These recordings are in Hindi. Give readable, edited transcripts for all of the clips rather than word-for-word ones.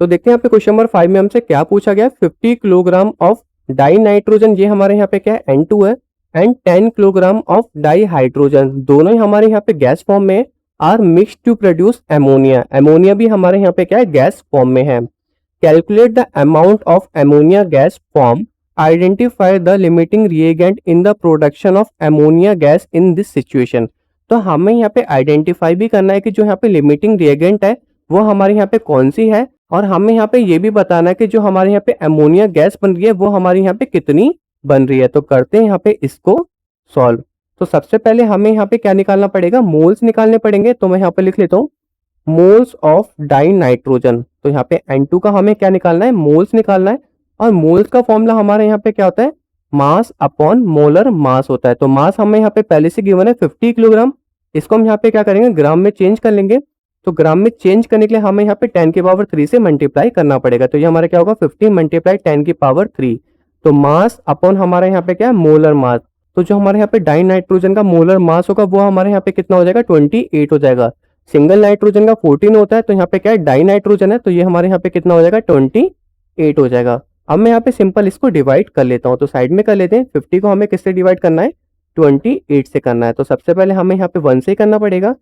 तो देखते हैं यहाँ पे क्वेश्चन नंबर 5 में हमसे क्या पूछा गया है। 50 किलोग्राम ऑफ डाई नाइट्रोजन, ये हमारे यहाँ पे क्या है N2 है, and 10 kilogram of di hydrogen, दोनों ही हमारे यहाँ पे गैस फॉर्म में are mix to produce ammonia. Ammonia भी हमारे यहाँ पे क्या है गैस फॉर्म में है। Calculate the amount of ammonia gas form, identify the limiting reagent in the production of ammonia gas in this situation. तो हमें यहाँ पे आइडेंटिफाई भी करना है कि जो यहाँ पे लिमिटिंग रिएजेंट है वो हमारे यहाँ पे कौन सी है, और हमें यहाँ पे ये भी बताना है कि जो हमारे यहाँ पे एमोनिया गैस बन रही है वो हमारे यहाँ पे कितनी बन रही है। तो करते हैं यहाँ पे इसको सॉल्व। तो सबसे पहले हमें यहाँ पे क्या निकालना पड़ेगा, मोल्स निकालने पड़ेंगे। तो मैं यहाँ पे लिख लेता हूँ मोल्स ऑफ डाई नाइट्रोजन। तो यहाँ पे N2 का हमें क्या निकालना है, मोल्स निकालना है। और मोल्स का फॉर्मूला हमारे यहाँ पे क्या होता है, मास अपॉन मोलर मास होता है। तो मास हमें यहाँ पे पहले से गिवन है 50 किलोग्राम, इसको हम यहाँ पे क्या करेंगे ग्राम में चेंज कर लेंगे। तो ग्राम में चेंज करने के लिए हमें यहाँ पे 10 की पावर 3 से मल्टीप्लाई करना पड़ेगा। तो ये हमारा क्या होगा 50 मल्टीप्लाई 10 की पावर 3। तो मास अपॉन हमारा यहाँ पे क्या है मोलर मास। तो जो हमारे यहाँ पे डाई नाइट्रोजन का मोलर मास होगा वो हमारे यहाँ पे कितना हो जाएगा 28 हो जाएगा। सिंगल नाइट्रोजन का 14 होता है, तो यहाँ पे क्या है डाई नाइट्रोजन है, तो ये हमारे यहाँ पे कितना हो जाएगा 28 हो जाएगा। अब मैं यहाँ पे सिंपल इसको डिवाइड कर लेता हूँ। तो साइड में कर लेते हैं। 50 को हमें किससे डिवाइड करना है, 28 से करना है। तो सबसे पहले हमें यहाँ पे 1 से करना पड़ेगा।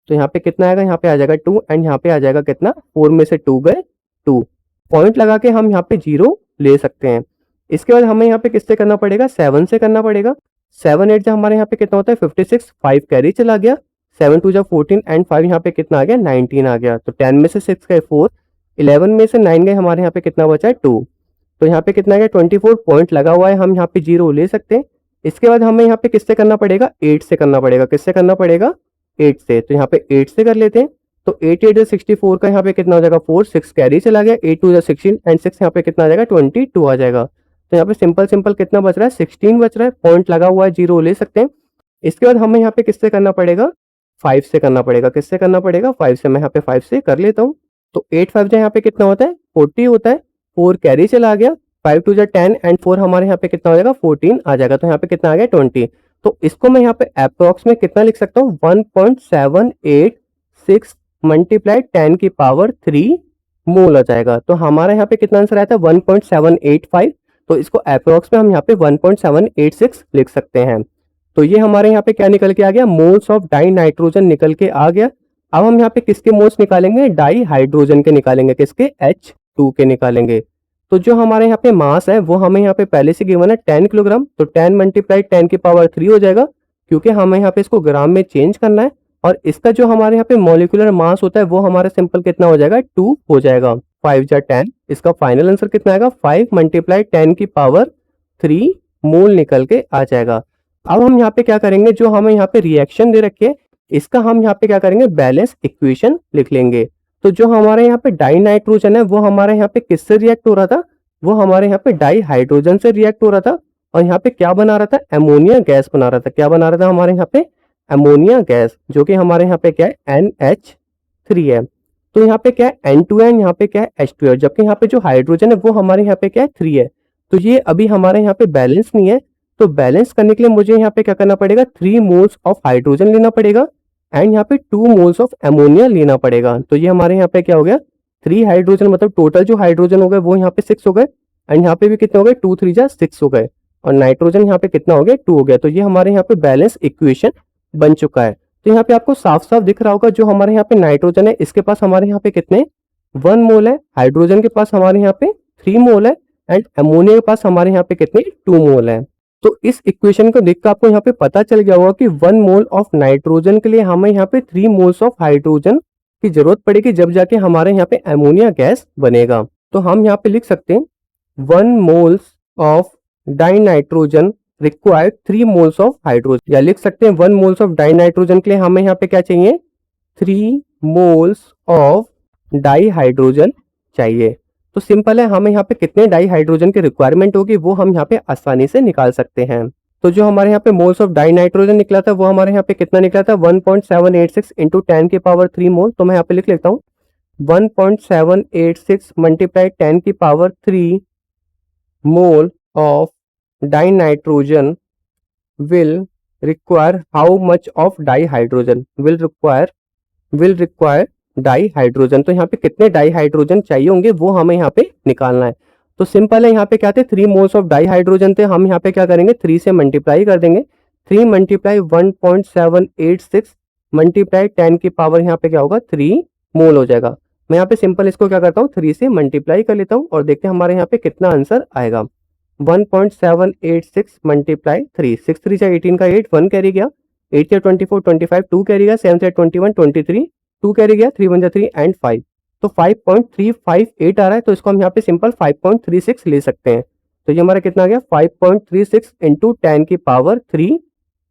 तो यहाँ पे कितना आएगा, यहाँ पे आ जाएगा 2, एंड यहाँ पे आ जाएगा कितना 4 में से 2 गए 2। पॉइंट लगा के हम यहाँ पे 0 ले सकते हैं। इसके बाद हमें यहाँ पे किससे करना पड़ेगा, 7 से करना पड़ेगा। 7 8 जो हमारे यहाँ पे कितना होता है 56, 5 कैरी चला गया, 7 2 14, एंड 5 यहाँ पे कितना आ गया 19 आ गया। तो 10 में से 6 गए 4, 11 में से 9 गए, हमारे यहाँ पे कितना बचा है 2। तो यहाँ पे कितना गया 24, पॉइंट लगा हुआ है, हम यहाँ पे 0 ले सकते हैं। इसके बाद हमें यहाँ पे किससे करना पड़ेगा, 8 से करना पड़ेगा। किससे करना पड़ेगा, 8 से। तो यहाँ पे 8 से कर लेते हैं। तो 8 8 64 का यहाँ पे कितना हो जाएगा 4, 6 कैरी चला गया, 8 2 16, एंड 6 यहाँ पे कितना आ जाएगा 22 आ जाएगा। तो यहाँ पे सिंपल सिंपल कितना बच रहा है 16 बच रहा है, पॉइंट लगा हुआ है 0 ले सकते हैं। इसके बाद हमें यहाँ पे किससे करना पड़ेगा, 5 से करना पड़ेगा। किससे करना पड़ेगा, 5 से। मैं यहाँ पे 5 से कर लेता हूँ। तो 8 5 यहाँ पे कितना होता है 40 होता है, 4 कैरी चला गया, 5 2 10, एंड 4 हमारे यहाँ पे कितना हो जाएगा 14 आ जाएगा। तो यहाँ पे कितना आ गया 20। तो इसको मैं यहाँ पे अप्रोक्स में कितना लिख सकता हूँ 1.786 मल्टीप्लाई 10 की पावर 3 मोल आ जाएगा। तो हमारा यहाँ पे कितना आंसर आया था 1.785। तो इसको अप्रोक्स में हम यहाँ पे 1.786 लिख सकते हैं। तो ये हमारे यहाँ पे क्या निकल के आ गया, मोल्स ऑफ डाई नाइट्रोजन निकल के आ गया। अब हम यहाँ पे किसके मोल्स निकालेंगे, डाई हाइड्रोजन के निकालेंगे। किसके, H2 के निकालेंगे। तो जो हमारे यहाँ पे मास है वो हमें यहाँ पे पहले से गिवन है 10 किलोग्राम। तो 10 मल्टीप्लाई 10 की पावर 3 हो जाएगा, क्योंकि हमें यहाँ पे इसको ग्राम में चेंज करना है। और इसका जो हमारे यहाँ पे मॉलिक्यूलर मास होता है वो हमारा सिंपल कितना हो जाएगा 2 हो जाएगा। 5 जा 10, इसका फाइनल आंसर कितना आएगा 5 मल्टीप्लाई 10 की पावर 3 मोल निकल के आ जाएगा। अब हम यहाँ पे क्या करेंगे, जो हमें यहाँ पे रिएक्शन दे रखी है इसका हम यहाँ पे क्या करेंगे बैलेंस इक्वेशन लिख लेंगे। तो जो हमारे यहाँ पे डाई नाइट्रोजन है वो हमारे यहाँ पे किससे रिएक्ट हो रहा था, वो हमारे यहाँ पे डाई हाइड्रोजन से रिएक्ट हो रहा था। और यहाँ पे क्या बना रहा था, एमोनिया गैस बना रहा था। क्या बना रहा था हमारे यहाँ पे, एमोनिया गैस, जो कि हमारे यहाँ पे क्या है NH3 है। तो यहाँ पे क्या है N2 है, यहाँ पे क्या है H2 है, जबकि यहाँ पे जो हाइड्रोजन है वो हमारे यहाँ पे क्या है 3 है। तो ये अभी हमारे यहाँ पे बैलेंस नहीं है। तो बैलेंस करने के लिए मुझे यहाँ पे क्या करना पड़ेगा, 3 मोल्स ऑफ हाइड्रोजन लेना पड़ेगा, एंड यहाँ पे 2 मोल्स ऑफ एमोनिया लेना पड़ेगा। तो ये हमारे यहाँ पे क्या हो गया 3 हाइड्रोजन, मतलब टोटल जो हाइड्रोजन हो गए वो यहाँ पे 6 हो गए, एंड यहाँ पे भी कितने हो गए 2 3 जा 6 हो गए, और नाइट्रोजन यहाँ पे कितना हो गया 2 हो गया। तो ये हमारे यहाँ पे बैलेंस इक्वेशन बन चुका है। तो यहाँ पे आपको साफ साफ दिख रहा होगा जो हमारे यहाँ पे नाइट्रोजन है इसके पास हमारे यहाँ पे कितने 1 मोल है, हाइड्रोजन के पास हमारे यहाँ पे 3 मोल है, एंड अमोनिया के पास हमारे यहाँ पे कितने 2 मोल है। तो इस इक्वेशन को देखकर आपको यहाँ पे पता चल गया होगा कि 1 मोल ऑफ नाइट्रोजन के लिए हमें यहाँ पे 3 मोल्स ऑफ हाइड्रोजन की जरूरत पड़ेगी, जब जाके हमारे यहाँ पे अमोनिया गैस बनेगा। तो हम यहाँ पे लिख सकते हैं 1 moles of die nitrogen required 3 moles of hydrogen, या लिख सकते हैं 1 मोल्स ऑफ डाई नाइट्रोजन के लिए हमें यहाँ पे क्या चाहिए 3 मोल्स ऑफ डाई हाइड्रोजन चाहिए। तो सिंपल है, हमें यहाँ पे कितने डाई हाइड्रोजन की रिक्वायरमेंट होगी वो हम यहाँ पे आसानी से निकाल सकते हैं। तो जो हमारे यहाँ पे मोल्स ऑफ डाई नाइट्रोजन निकला था वो हमारे यहाँ पे कितना निकला था 1.786 इंटू 10 की पावर 3 मोल। तो मैं यहाँ पे लिख लेता हूँ 1.786 मल्टीप्लाई 10 की power 3 mole of die nitrogen will require how much of dihydrogen will require di hydrogen. तो यहाँ पे कितने डाई हाइड्रोजन चाहिए होंगे वो हमें यहाँ पे निकालना है। तो सिंपल है, यहाँ पे क्या थे 3 मोल्स ऑफ डाई हाइड्रोजन थे, हम यहाँ पे क्या करेंगे 3 से मल्टीप्लाई कर देंगे। 3 मल्टीप्लाई 1.786 मल्टीप्लाई 10 की पावर यहाँ पे क्या होगा 3 मोल हो जाएगा। मैं यहाँ पे सिंपल इसको क्या करता हूँ 3 से मल्टीप्लाई कर लेता हूँ और देखते हैं हमारे यहाँ पे कितना आंसर आएगा। 1.786 मल्टीप्लाई 3, 6 3 से 18 का 8, 1 कैरी गया, 8 से 24 25, 2 कैरी गया, 7 से 21 23, 2 कैरी गया, 3 1 3 एंड 5, तो 5.358 आ रहा है। तो इसको हम यहाँ पे सिंपल 5.36 ले सकते हैं। तो ये हमारा कितना आ गया 5.36 इंटू 10 की पावर 3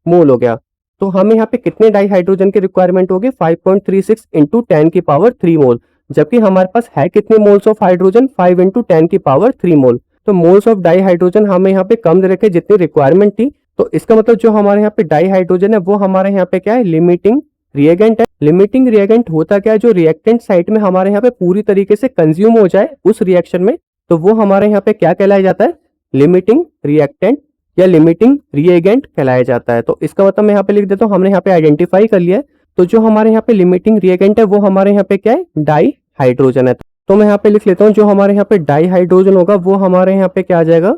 मोल हो गया। तो हमें यहाँ पे कितने डाई हाइड्रोजन की रिक्वायरमेंट होगी 5.36 इंटू 10 की पावर 3 मोल, जबकि हमारे पास है कितने मोल्स ऑफ हाइड्रोजन 5 इंटू 10 की पावर 3 मोल। तो मोल्स ऑफ डाई हाइड्रोजन हमें यहाँ पे कम दे रखे जितनी रिक्वायरमेंट थी। तो इसका मतलब जो हमारे यहाँ पे डाई हाइड्रोजन है वो हमारे यहाँ पे क्या है लिमिटिंग रिएजेंट है। लिमिटिंग रिएजेंट होता क्या है, जो रिएक्टेंट साइट में हमारे यहाँ पे पूरी तरीके से कंज्यूम हो जाए उस रिएक्शन में, तो वो हमारे यहाँ पे क्या कहलाया जाता है लिमिटिंग रिएक्टेंट या लिमिटिंग रिएजेंट कहलाया जाता है। तो इसका मतलब मैं यहाँ पे लिख देता हूँ, हमने यहाँ पे आइडेंटिफाई कर लिया है। तो जो हमारे यहाँ पे लिमिटिंग रिएजेंट है वो हमारे यहाँ पे क्या है डाई हाइड्रोजन है। तो मैं यहाँ पे लिख लेता हूँ जो हमारे यहाँ पे डाई हाइड्रोजन होगा वो हमारे यहाँ पे क्या आ जाएगा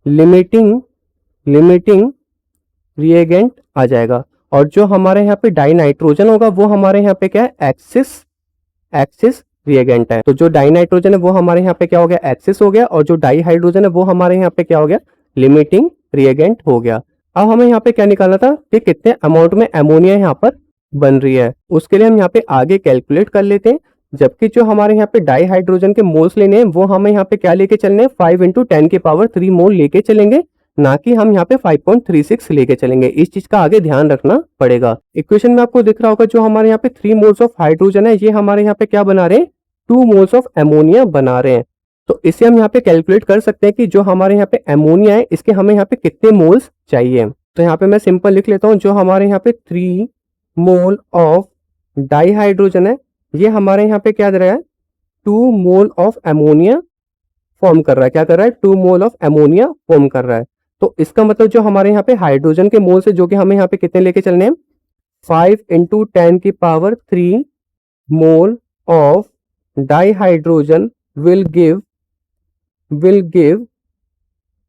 लिमिटिंग रिएजेंट आ जाएगा। और जो हमारे यहाँ पे डाई नाइट्रोजन होगा वो हमारे यहाँ पे क्या है एक्सिस रिएजेंट है। तो जो डाई नाइट्रोजन है वो हमारे यहाँ पे क्या हो गया एक्सिस हो गया, और जो डाई हाइड्रोजन है वो हमारे यहाँ पे क्या हो गया लिमिटिंग रिएजेंट हो गया। अब हमें यहाँ पे क्या निकालना था कि कितने अमाउंट में अमोनिया यहाँ पर बन रही है, उसके लिए हम यहाँ पे आगे कैलकुलेट कर लेते हैं। जबकि जो हमारे यहाँ पे डाई हाइड्रोजन के मोल्स लेने हैं वो हमें यहाँ पे क्या लेके चलने हैं 5 इंटू 10 की पावर 3 मोल लेके चलेंगे, ना कि हम यहाँ पे 5.36 लेके चलेंगे। इस चीज का आगे ध्यान रखना पड़ेगा। इक्वेशन में आपको दिख रहा होगा जो हमारे यहाँ पे 3 मोल्स ऑफ हाइड्रोजन है ये हमारे यहाँ पे क्या बना रहे हैं 2 मोल्स ऑफ अमोनिया बना रहे हैं। तो इसे हम यहाँ पे कैलकुलेट कर सकते हैं कि जो हमारे यहाँ पे अमोनिया है इसके हमें यहाँ पे कितने मोल्स चाहिए। तो यहाँ पे मैं सिंपल लिख लेता हूँ जो हमारे यहाँ पे 3 मोल ऑफ डाई हाइड्रोजन है ये हमारे यहाँ पे क्या दे रहा है 2 मोल ऑफ अमोनिया फॉर्म कर रहा है। क्या कर रहा है 2 मोल ऑफ अमोनिया फॉर्म कर रहा है। तो इसका मतलब जो हमारे यहाँ पे हाइड्रोजन के मोल्स है जो कि हमें यहाँ पे कितने लेके चलने हैं 5 इंटू 10 की power 3 mole of di hydrogen will give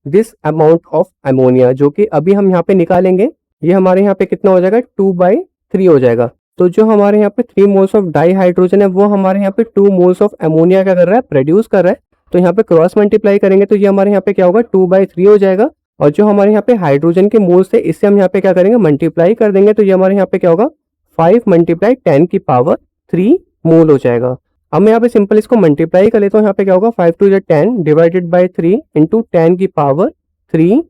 this amount of ammonia, जो कि अभी हम यहाँ पे निकालेंगे। ये हमारे यहाँ पे कितना हो जाएगा 2/3 हो जाएगा। तो जो हमारे यहाँ पे 3 मोल्स ऑफ डाई हाइड्रोजन है वो हमारे यहाँ पे 2 मोल्स ऑफ अमोनिया क्या कर रहा है प्रोड्यूस कर रहा है। तो यहाँ पे क्रॉस मल्टीप्लाई करेंगे तो ये हमारे यहाँ पे क्या होगा 2/3 हो जाएगा। और जो हमारे यहाँ पे हाइड्रोजन के मोल्स थे इससे हम यहाँ पे क्या करेंगे मल्टीप्लाई कर देंगे, तो ये हमारे यहाँ पे क्या होगा 5 मल्टीप्लाई 10 की पावर 3 मोल हो जाएगा। अब मैं यहाँ पे सिंपल इसको मल्टीप्लाई कर लेता हूँ। यहाँ पे क्या होगा 5 2 10 डिवाइडेड बाय 3 इंटू 10 की पावर 3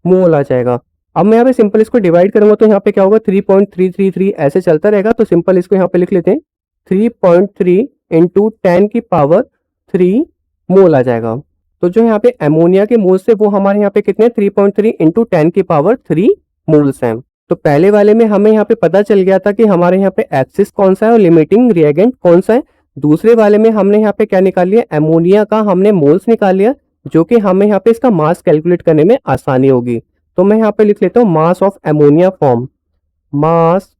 मोल आ जाएगा। अब मैं यहाँ पे सिंपल इसको डिवाइड करूंगा तो यहाँ पे क्या होगा 3.333 ऐसे चलता रहेगा। तो सिंपल इसको यहाँ पे लिख लेते हैं 3.3 इंटू 10 की पावर 3 मोल आ जाएगा। तो जो यहाँ पे अमोनिया के मोल्स है वो हमारे यहाँ पे कितने 3.3 इंटू 10 की पावर 3 मोल्स हैं। तो पहले वाले में हमें यहाँ पे पता चल गया था कि हमारे यहाँ पे एक्सिस कौन सा है और लिमिटिंग रिएजेंट कौन सा है। दूसरे वाले में हमने यहाँ पे क्या निकाल लिया अमोनिया का हमने मोल्स निकाल लिया, जो कि हमें यहाँ पे इसका मास कैलकुलेट करने में आसानी होगी। तो मैं यहाँ पे लिख लेता हूँ mass of ammonia form, mass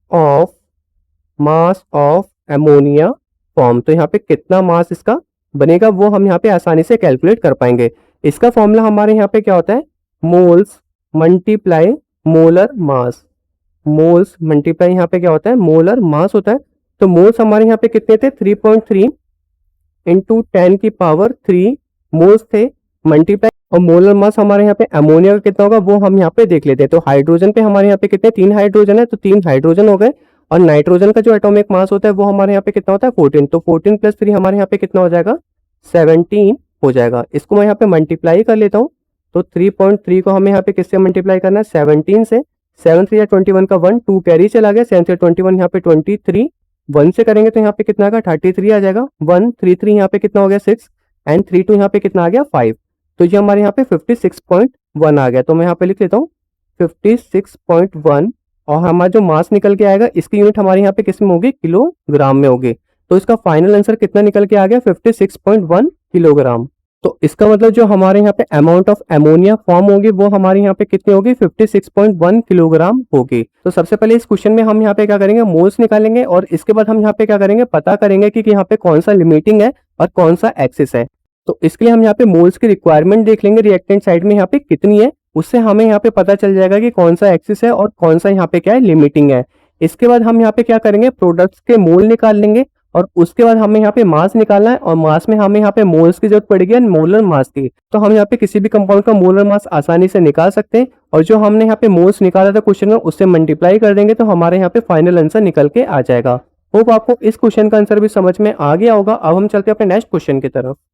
of ammonia form. तो यहाँ पे कितना मास इसका बनेगा वो हम यहाँ पे आसानी से कैलकुलेट कर पाएंगे। इसका फॉर्मूला हमारे यहाँ पे क्या होता है moles multiply molar mass, moles multiply यहाँ पे क्या होता है मोलर मास होता है। तो मोल्स हमारे यहाँ पे कितने थे 3.3 इंटू 10 की पावर 3 मोल्स थे मल्टीप्लाई, और मोलर मास हमारे यहाँ पे अमोनिया का कितना होगा वो हम यहाँ पे देख लेते हैं। तो हाइड्रोजन पे हमारे यहाँ पे कितने 3 हाइड्रोजन है, तो 3 हाइड्रोजन हो गए। और नाइट्रोजन का जो एटॉमिक मास होता है वो हमारे यहाँ पे कितना होता है 14, तो 14 प्लस 3 हमारे यहाँ पे कितना हो जाएगा 17 हो जाएगा। इसको मैं यहाँ पे मल्टीप्लाई कर लेता हूँ। तो 3.3 को हमें यहाँ पे किससे मल्टीप्लाई करना है 17 से, 7 3 21 का 1 2 कैरी चला गया, 7 से 21 यहाँ पे 23, 1 से करेंगे तो यहाँ पे कितना आएगा 33 आ जाएगा, 1 3 3 यहाँ पे कितना हो गया 6 एंड 3 2 यहाँ पे कितना आ गया 5। तो ये हमारे यहाँ पे 56.1 आ गया। तो मैं यहाँ पे लिख लेता हूँ 56.1, और हमारा जो मास निकल के आएगा इसकी यूनिट हमारे यहाँ पे किस में होगी किलोग्राम में होगी। तो इसका फाइनल आंसर कितना निकल के आ गया 56.1 किलोग्राम। तो इसका मतलब जो हमारे यहाँ पे अमाउंट ऑफ अमोनिया फॉर्म होगी वो हमारे यहाँ पे कितनी होगी 56.1 किलोग्राम होगी। तो सबसे पहले इस क्वेश्चन में हम यहाँ पे क्या करेंगे, मोल्स निकालेंगे और इसके बाद हम यहाँ पे क्या करेंगे, पता करेंगे कि यहाँ पे कौन सा लिमिटिंग है और कौन सा एक्सिस है। तो इसके लिए हम यहाँ पे मोल्स की रिक्वायरमेंट देख लेंगे रिएक्टेंट साइड में यहाँ पे कितनी है, उससे हमें यहाँ पे पता चल जाएगा कि कौन सा एक्सिस है और कौन सा यहाँ पे क्या है लिमिटिंग है। इसके बाद हम यहाँ पे क्या करेंगे, प्रोडक्ट्स के मोल निकाल लेंगे और उसके बाद हमें यहाँ पे मास निकालना है और मास में हमें यहाँ पे मोल्स की जरूरत पड़ेगी और मोलर मास की। तो हम यहाँ पे किसी भी कंपाउंड का मोलर मास आसानी से निकाल सकते हैं और जो हमने यहाँ पे मोल्स निकाला था क्वेश्चन में उससे मल्टीप्लाई कर देंगे तो हमारे यहाँ पे फाइनल आंसर निकल के आ जाएगा। होप आपको इस क्वेश्चन का आंसर भी समझ में आ गया होगा। अब हम चलते हैं अपने नेक्स्ट क्वेश्चन की तरफ।